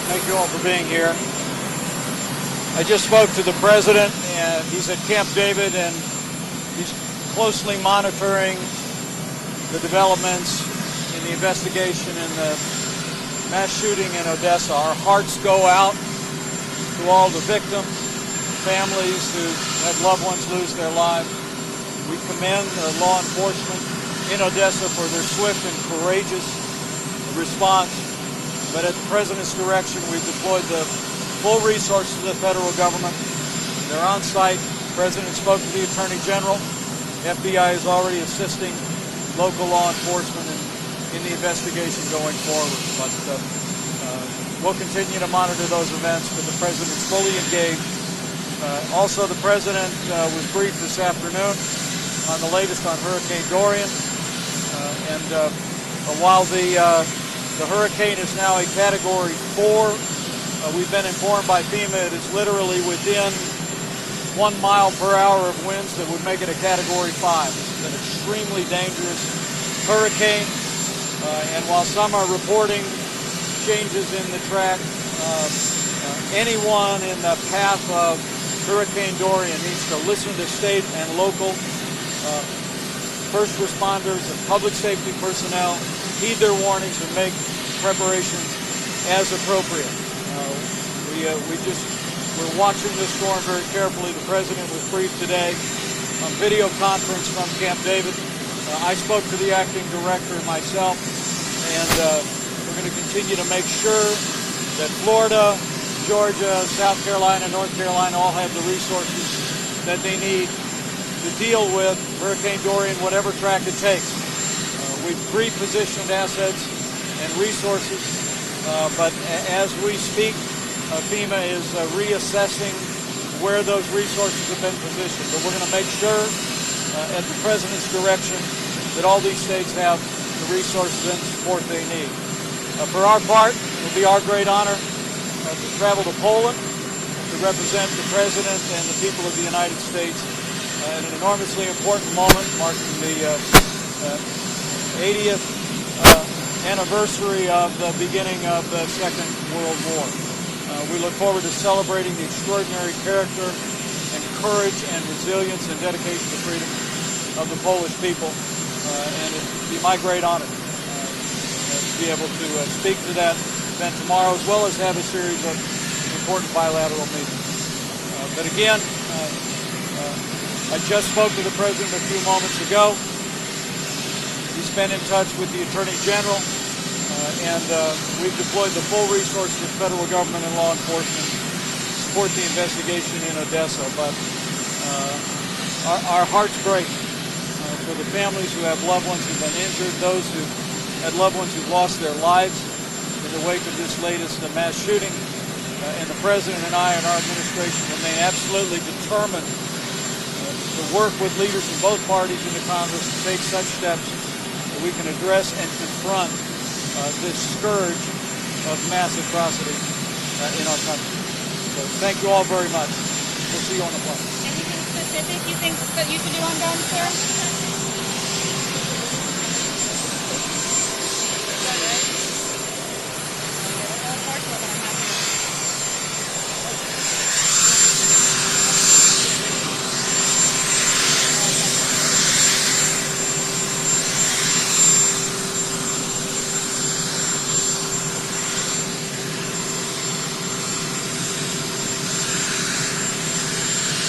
Thank you all for being here. I just spoke to the president, and he's at Camp David, and he's closely monitoring the developments in the investigation in the mass shooting in Odessa. Our hearts go out to all the victims, families who had loved ones lose their lives. We commend the law enforcement in Odessa for their swift and courageous response. But at the President's direction, we've deployed the full resources of the federal government. They're on site. The President spoke to the Attorney General. The FBI is already assisting local law enforcement in the investigation going forward. But we'll continue to monitor those events, but the President's fully engaged. Also, the President was briefed this afternoon on the latest on Hurricane Dorian. While the hurricane is now a Category 4, we've been informed by FEMA it is literally within 1 mile per hour of winds that would make it a Category 5. It's an extremely dangerous hurricane, and while some are reporting changes in the track, anyone in the path of Hurricane Dorian needs to listen to state and local first responders and public safety personnel, heed their warnings, and make preparations as appropriate. We're watching this storm very carefully. The President was briefed today on video conference from Camp David. I spoke to the acting director and myself, and we're going to continue to make sure that Florida, Georgia, South Carolina, North Carolina all have the resources that they need to deal with Hurricane Dorian, whatever track it takes. We've pre-positioned assets and resources, but as we speak, FEMA is reassessing where those resources have been positioned. But we're going to make sure, at the President's direction, that all these states have the resources and support they need. For our part, it will be our great honor to travel to Poland to represent the President and the people of the United States at an enormously important moment marking the 80th anniversary of the beginning of the Second World War. We look forward to celebrating the extraordinary character and courage and resilience and dedication to freedom of the Polish people. And it will be my great honor to be able to speak to that event tomorrow, as well as have a series of important bilateral meetings. But again, I just spoke to the President a few moments ago. He's been in touch with the Attorney General, and we've deployed the full resources of federal government and law enforcement to support the investigation in Odessa. But our hearts break for the families who have loved ones who've been injured, those who had loved ones who've lost their lives in the wake of this latest mass shooting. And the President and I and our administration remain absolutely determined to work with leaders in both parties in the Congress to take such steps that we can address and confront this scourge of mass atrocity in our country. So thank you all very much. We'll see you on the plane. Anything specific you think that you should do on ground, sir?